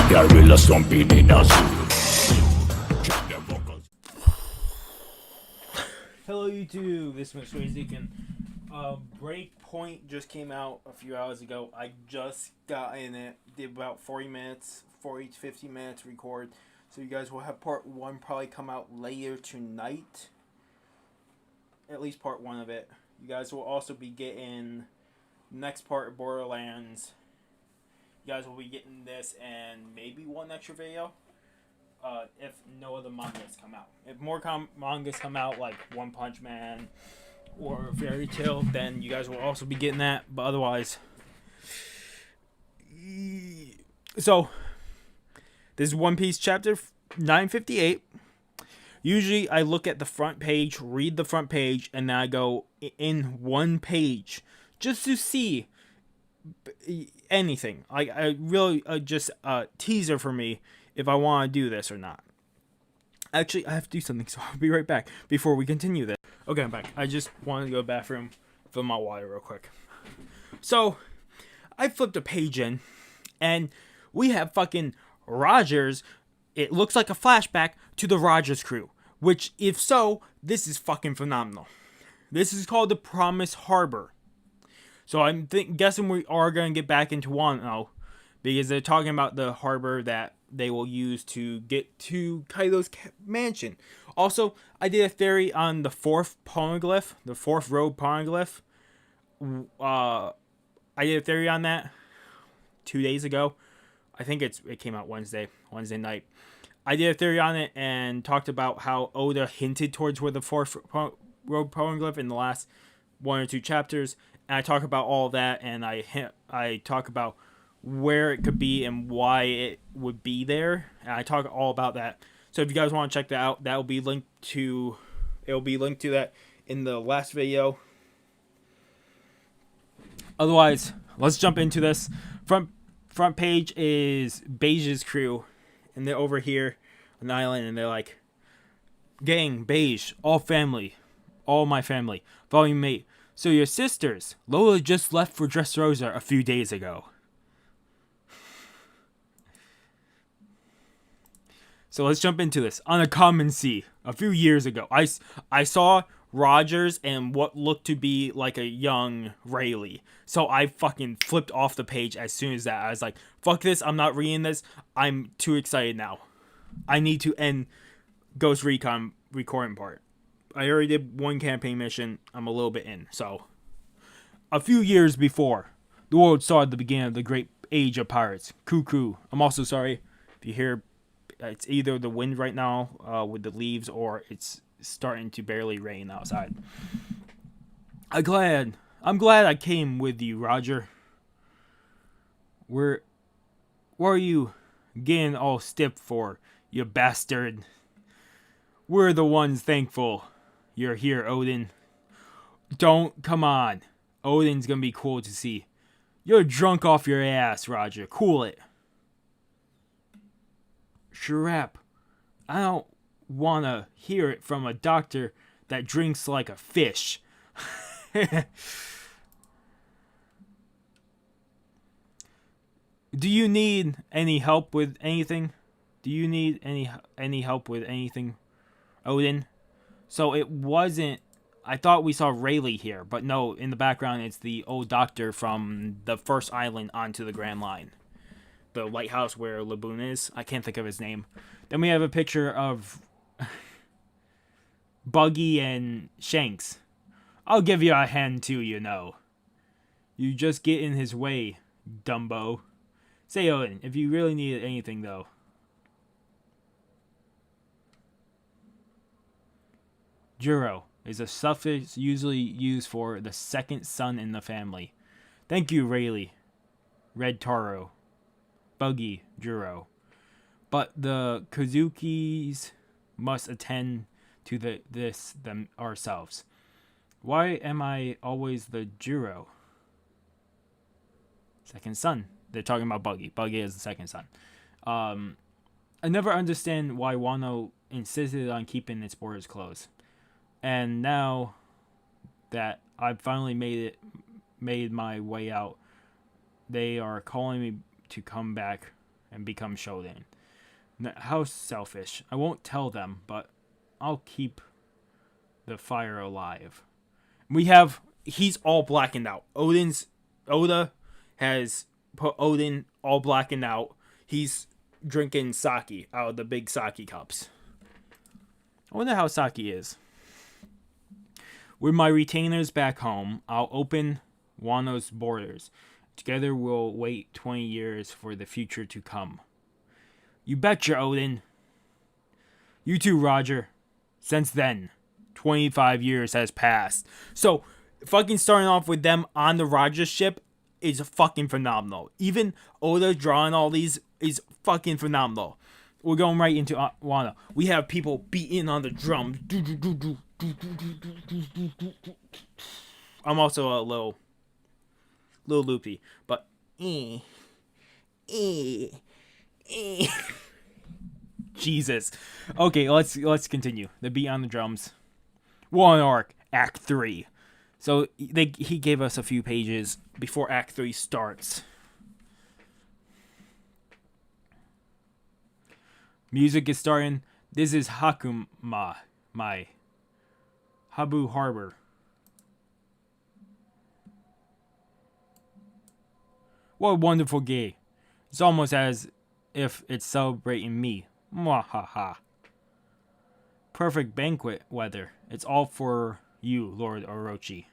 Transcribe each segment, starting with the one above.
Gorilla stomping in a zoo. Hello YouTube, this is Mr. Zeke. Breakpoint just came out a few hours ago. I just got in it, did about 40 to 50 minutes record. So you guys will have part 1 probably come out later tonight. At least part 1 of it. You guys will also be getting next part of Borderlands. You guys will be getting this and maybe one extra video. If no other mangas come out. If more mangas come out, like One Punch Man or Fairy Tail, then you guys will also be getting that. But otherwise, so this is One Piece chapter 958. Usually, I look at the front page, read the front page, and then I go in one page just to see anything. I really just a teaser for me if I want to do this or not. Actually, I have to do something, so I'll be right back before we continue this. Okay, I'm back. I just wanted to go to the bathroom, fill my water real quick. So, I flipped a page in, and we have fucking Rogers. It looks like a flashback to the Rogers crew, which, if so, this is fucking phenomenal. This is called the Promise Harbor. So I'm guessing we are going to get back into Wano, because they're talking about the harbor that they will use to get to Kaido's mansion. Also, I did a theory on the 4th poneglyph, the 4th road poneglyph. I did a theory on that 2 days ago. I think it came out Wednesday night. I did a theory on it and talked about how Oda hinted towards where the 4th road poneglyph in the last 1 or 2 chapters. And I talk about all that, and I talk about where it could be and why it would be there, and I talk all about that. So if you guys want to check that out, it will be linked to that in the last video. Otherwise, let's jump into this. Front page is Beige's crew, and they're over here on the island, and they're like, "Gang, Beige, all family, all my family, volume 8. So your sisters, Lola just left for Dressrosa a few days ago." So let's jump into this. On a common sea, a few years ago, I saw Rogers and what looked to be like a young Rayleigh. So I fucking flipped off the page as soon as that. I was like, fuck this, I'm not reading this. I'm too excited now. I need to end Ghost Recon recording part. I already did 1 campaign mission. I'm a little bit in. So, a few years before, the world saw the beginning of the great age of pirates. Cuckoo. I'm also sorry if you hear. It's either the wind right now with the leaves, or it's starting to barely rain outside. I'm glad I came with you, Roger. What are you getting all stiff for, you bastard? We're the ones thankful you're here, Odin. Come on. Odin's gonna be cool to see. You're drunk off your ass, Roger. Cool it. Shrap, I don't want to hear it from a doctor that drinks like a fish. Do you need any help with anything? Do you need any help with anything, Odin? So it wasn't... I thought we saw Rayleigh here, but no, in the background it's the old doctor from the first island onto the Grand Line. The lighthouse where Laboon is. I can't think of his name. Then we have a picture of Buggy and Shanks. I'll give you a hand too, you know. You just get in his way, Dumbo. Say, Owen, if you really need anything, though. Juro is a suffix usually used for the second son in the family. Thank you, Rayleigh. Red Taro. Buggy, Juro. But the Kazukis must attend to this them ourselves. Why am I always the Juro? Second son. They're talking about Buggy. Buggy is the second son. I never understand why Wano insisted on keeping its borders closed. And now that I've finally made my way out, they are calling me to come back and become Shodan. How selfish. I won't tell them, but I'll keep the fire alive. He's all blackened out. Oda has put Odin all blackened out. He's drinking sake out of the big sake cups. I wonder how sake is. With my retainers back home, I'll open Wano's borders. Together we'll wait 20 years for the future to come. You betcha, Odin. You too, Roger. Since then, 25 years has passed. So, fucking starting off with them on the Roger ship is fucking phenomenal. Even Oda drawing all these is fucking phenomenal. We're going right into Wano. We have people beating on the drums. I'm also a little loopy, but Jesus. Okay, let's continue. The beat on the drums. One arc, Act 3. So he gave us a few pages before Act 3 starts. Music is starting. This is Hakuma, my Habu Harbor. What a wonderful day. It's almost as if it's celebrating me. Mwahaha. Perfect banquet weather. It's all for you, Lord Orochi.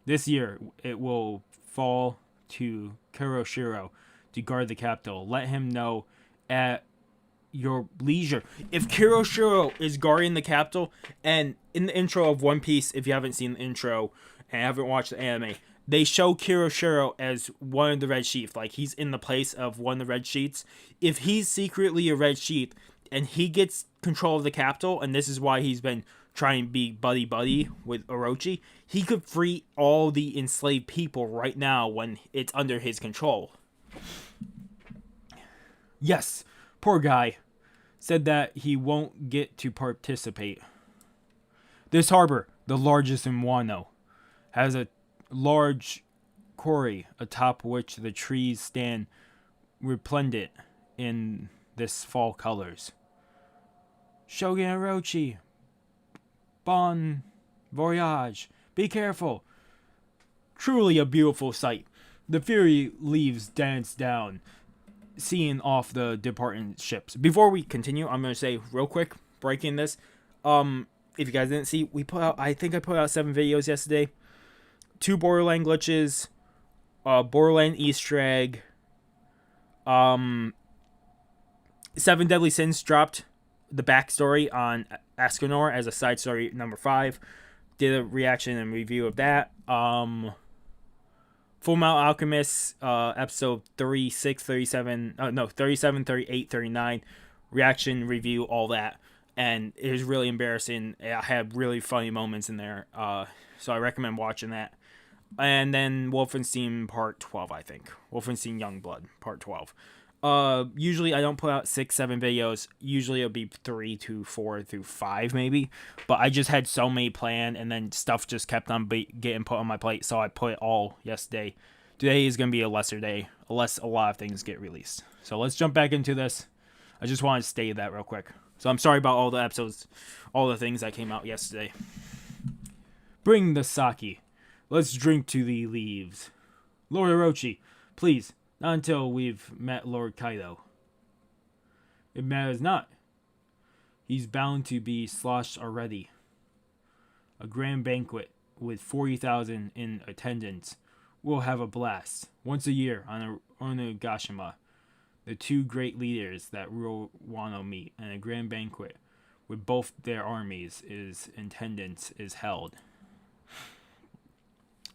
This year, it will fall to Kuroshiro to guard the capital. Let him know at your leisure. If Kuroshiro is guarding the capital, and in the intro of One Piece, if you haven't seen the intro and haven't watched the anime, they show Kuroshiro as one of the Red Sheath, like he's in the place of one of the Red Sheaths. If he's secretly a Red Sheath and he gets control of the capital, and this is why he's been trying to be buddy-buddy with Orochi, he could free all the enslaved people right now when it's under his control. Yes, poor guy. Said that he won't get to participate. This harbor, the largest in Wano, has a large quarry atop which the trees stand resplendent in this fall colors. Shogun Orochi, bon voyage, be careful. Truly a beautiful sight. The Fury leaves dance down, seeing off the departing ships. Before we continue, I'm going to say real quick, breaking this. If you guys didn't see, I think I put out 7 videos yesterday. 2 Borderland glitches, Borderland Easter egg, 7 Deadly Sins dropped the backstory on Escanor as a side story number 5. Did a reaction and review of that. Full Metal Alchemist, episode 36, 37, 37, 38, 39, reaction, review, all that. And it was really embarrassing. I had really funny moments in there. So I recommend watching that. And then Wolfenstein Part 12, I think. Wolfenstein Youngblood Part 12. Usually I don't put out 6-7 videos. Usually it'll be 3 to 4 through 5 maybe. But I just had so many planned, and then stuff just kept on getting put on my plate. So I put it all yesterday. Today is going to be a lesser day, unless a lot of things get released. So let's jump back into this. I just wanted to state that real quick. So I'm sorry about all the episodes, all the things that came out yesterday. Bring the sake. Let's drink to the leaves. Lord Orochi, please, not until we've met Lord Kaido. It matters not. He's bound to be sloshed already. A grand banquet with 40,000 in attendance. We'll have a blast. Once a year on Onigashima, the 2 great leaders that rule Wano meet, and a grand banquet with both their armies is held.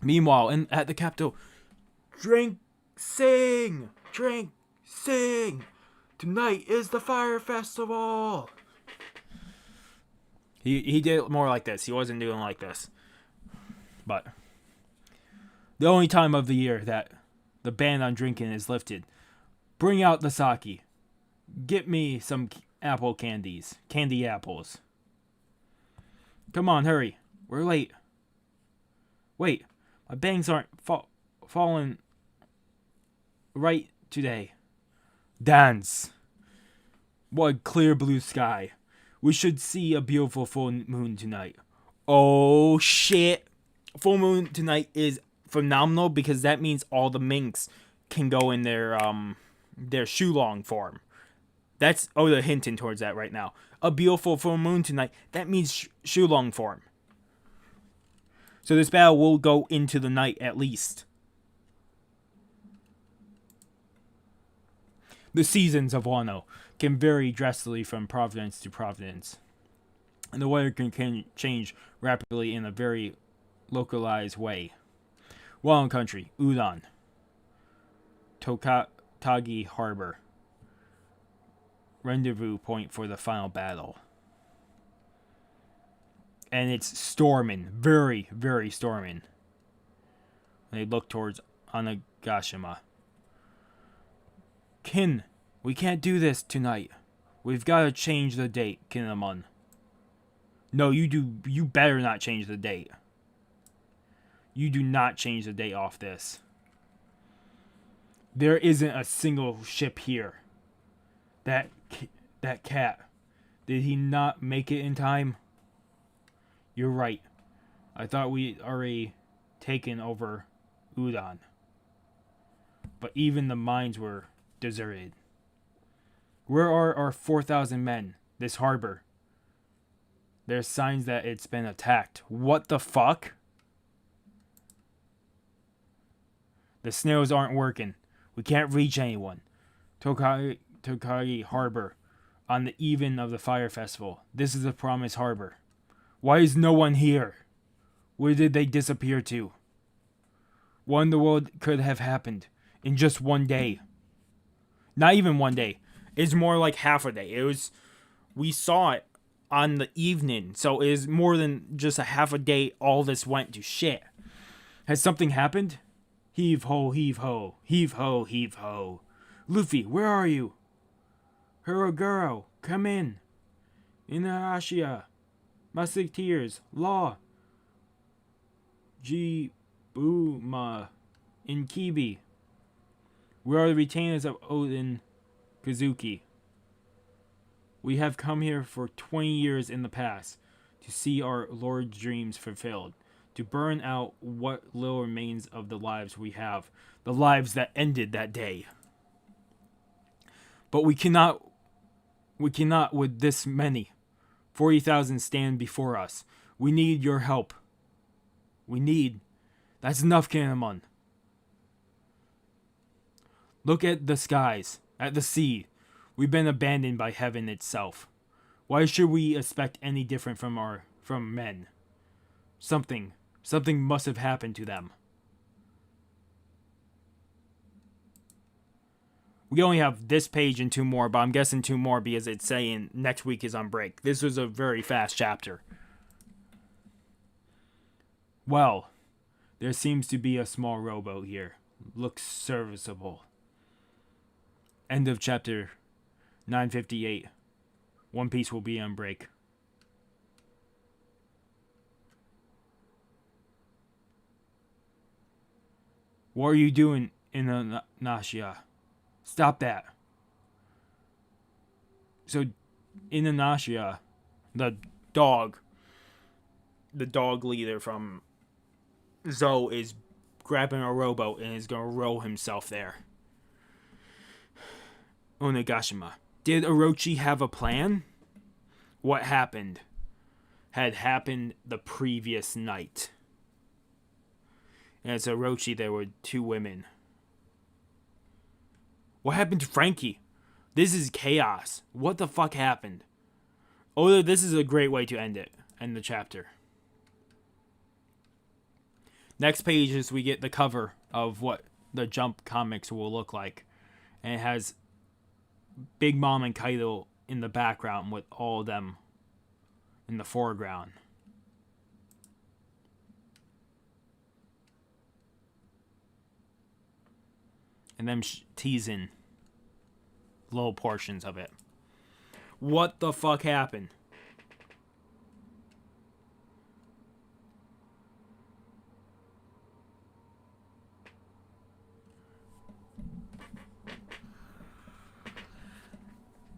Meanwhile, at the capital, drink, sing! Tonight is the fire festival! He did it more like this. He wasn't doing like this. But the only time of the year that the ban on drinking is lifted. Bring out the sake. Get me some apple candies. Candy apples. Come on, hurry. We're late. Wait. My bangs aren't falling right today. Dance. What clear blue sky. We should see a beautiful full moon tonight. Oh shit. Full moon tonight is phenomenal because that means all the minks can go in their Shulong form. That's they're hinting towards that right now. A beautiful full moon tonight. That means Shulong form. So this battle will go into the night at least. The seasons of Wano can vary drastically from province to province, and the weather can change rapidly in a very localized way. Wano Country, Udon, Tokatagi Harbor, rendezvous point for the final battle. And it's storming, very, very storming. They look towards Onigashima. Kin, we can't do this tonight. We've got to change the date, Kinemon. No, you better not change the date. You do not change the date off this. There isn't a single ship here. That cat, did he not make it in time? You're right. I thought we'd already taken over Udon. But even the mines were deserted. Where are our 4,000 men? This harbor. There's signs that it's been attacked. What the fuck? The snails aren't working. We can't reach anyone. Tokagi Harbor. On the eve of the fire festival. This is the promised harbor. Why is no one here? Where did they disappear to? What in the world could have happened in just one day? Not even one day. It's more like half a day. We saw it on the evening, so it is more than just a half a day. All this went to shit. Has something happened? Heave ho, heave ho, heave ho, heave ho. Luffy, where are you? Hiroguro, come in. Inuyasha, Musketeers, Law, Jibuma, Inkibi. We are the retainers of Oden Kazuki. We have come here for 20 years in the past to see our Lord's dreams fulfilled, to burn out what little remains of the lives we have, the lives that ended that day. But we cannot with this many. 40,000 stand before us. We need your help. That's enough, Kinemon. Look at the skies, at the sea. We've been abandoned by heaven itself. Why should we expect any different from men? Something must have happened to them. We only have this page and 2 more, but I'm guessing 2 more because it's saying next week is on break. This was a very fast chapter. Well, there seems to be a small rowboat here. Looks serviceable. End of chapter 958. One Piece will be on break. What are you doing in Inuyasha? Stop that. So, Inuyasha, the dog leader from Zou, is grabbing a rowboat and is going to row himself there. Onigashima. Did Orochi have a plan? What happened had happened the previous night. And it's Orochi, there were 2 women. What happened to Frankie? This is chaos. What the fuck happened? Oh, this is a great way to end the chapter. Next page is we get the cover of what the Jump comics will look like. And it has Big Mom and Kaido in the background with all of them in the foreground. And them teasing little portions of it. What the fuck happened?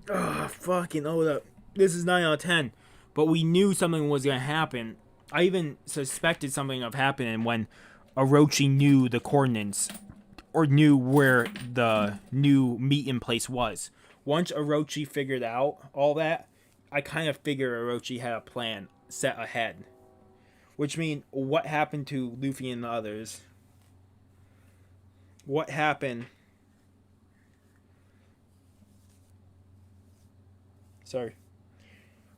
Ugh, fucking Oda. This is 9 out of 10. But we knew something was going to happen. I even suspected something of happening when Orochi knew the coordinates or knew where the new meeting place was. Once Orochi figured out all that, I kind of figured Orochi had a plan set ahead. Which means, what happened to Luffy and the others? What happened? Sorry.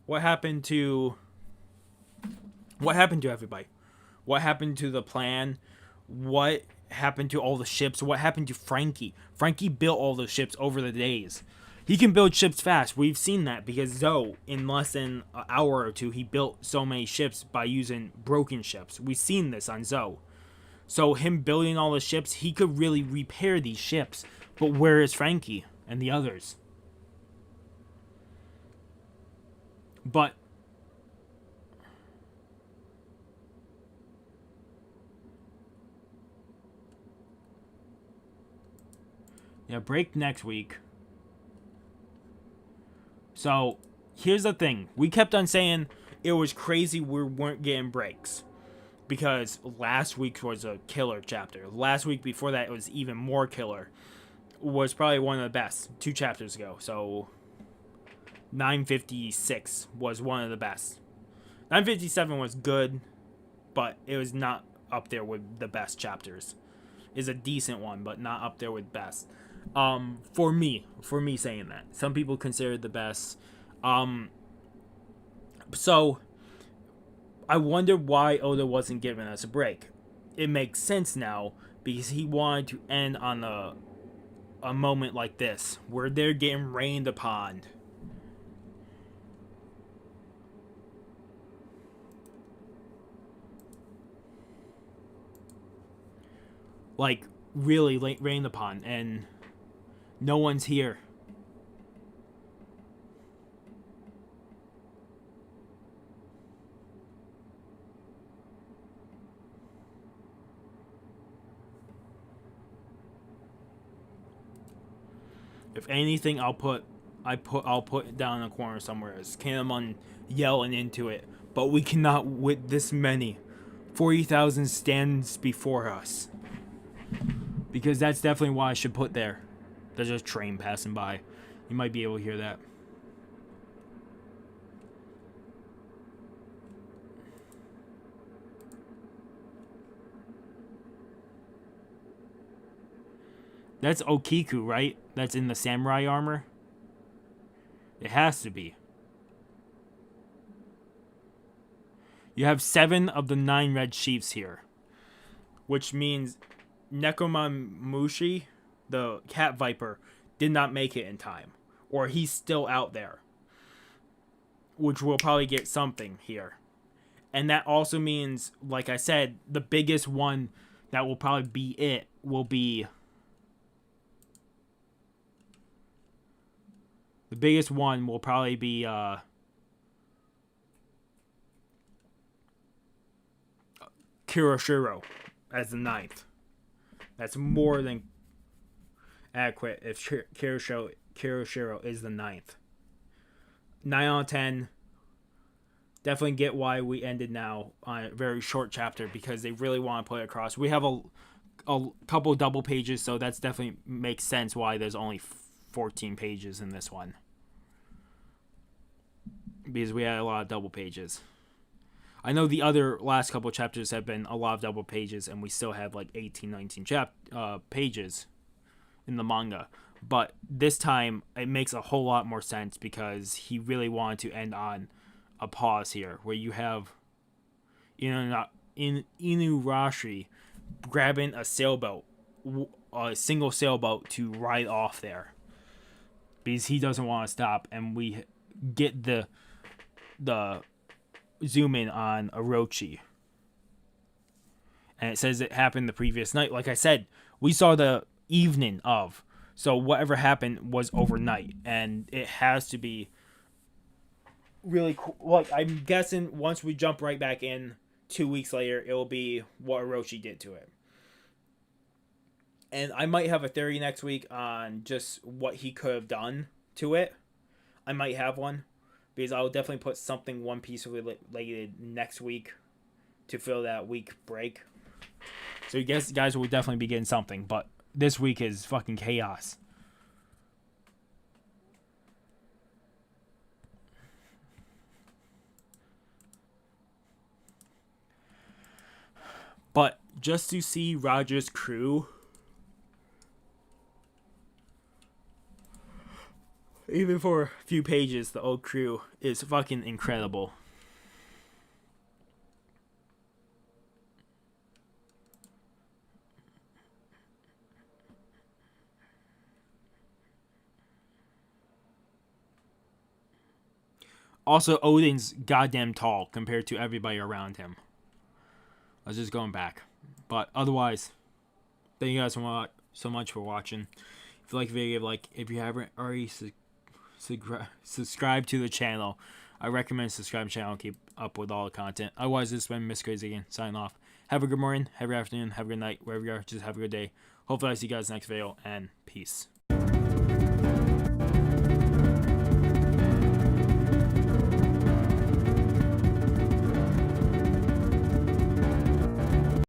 What happened to everybody? What happened to the plan? What happened to all the ships? What happened to Frankie? Frankie built all the ships over the days. He can build ships fast. We've seen that because Zoe, in less than an hour or two, he built so many ships by using broken ships. We've seen this on Zoe. So him building all the ships, he could really repair these ships. But where is Frankie and the others? But yeah, break next week. So here's the thing. We kept on saying it was crazy we weren't getting breaks. Because last week was a killer chapter. Last week before that, it was even more killer. Was probably one of the best 2 chapters ago. So 956 was one of the best. 957 was good, but it was not up there with the best chapters. Is a decent one, but not up there with best. For me saying that, some people consider it the best. So I wonder why Oda wasn't giving us a break. It makes sense now because he wanted to end on a moment like this where they're getting rained upon. Like, really rained upon, and no one's here. If anything, I'll put it down in a corner somewhere as Kanamon yelling into it. But we cannot with this many. 40,000 stands before us. Because that's definitely what I should put there. There's a train passing by. You might be able to hear that. That's Okiku, right? That's in the samurai armor? It has to be. You have 7 of the 9 red chiefs here. Which means Nekomamushi, the cat viper, did not make it in time. Or he's still out there. Which will probably get something here. And that also means, like I said, the biggest one that will probably be it will be... The biggest one will probably be Kuroshiro as the 9th. That's more than adequate if Kuroshiro is the 9th. 9 out of 10. Definitely get why we ended now on a very short chapter because they really want to put it across. We have a couple double pages, so that's definitely makes sense why there's only 14 pages in this one. Because we had a lot of double pages. I know the other last couple chapters have been a lot of double pages, and we still have like 18, 19 pages in the manga. But this time, it makes a whole lot more sense because he really wanted to end on a pause here, where you have Inuyasha grabbing a sailboat, a single sailboat to ride off there. Because he doesn't want to stop, and we get the zoom in on Orochi. And it says it happened the previous night. Like I said, we saw the evening of. So whatever happened was overnight. And it has to be really cool. Like, I'm guessing once we jump right back in 2 weeks later, it will be what Orochi did to it. And I might have a theory next week on just what he could have done to it. I might have one because I'll definitely put something One Piece related next week to fill that week break. So you guys will definitely be getting something, but this week is fucking chaos. But just to see Roger's crew, even for a few pages, the old crew is fucking incredible. Also, Odin's goddamn tall compared to everybody around him. I was just going back. But otherwise, thank you guys so much for watching. If you like the video, if you haven't already subscribe to the channel, I recommend subscribe to the channel and keep up with all the content. Otherwise, this has been Miss Crazy again, signing off. Have a good morning, have a good afternoon, have a good night, wherever you are, just have a good day. Hopefully I see you guys next video, and peace.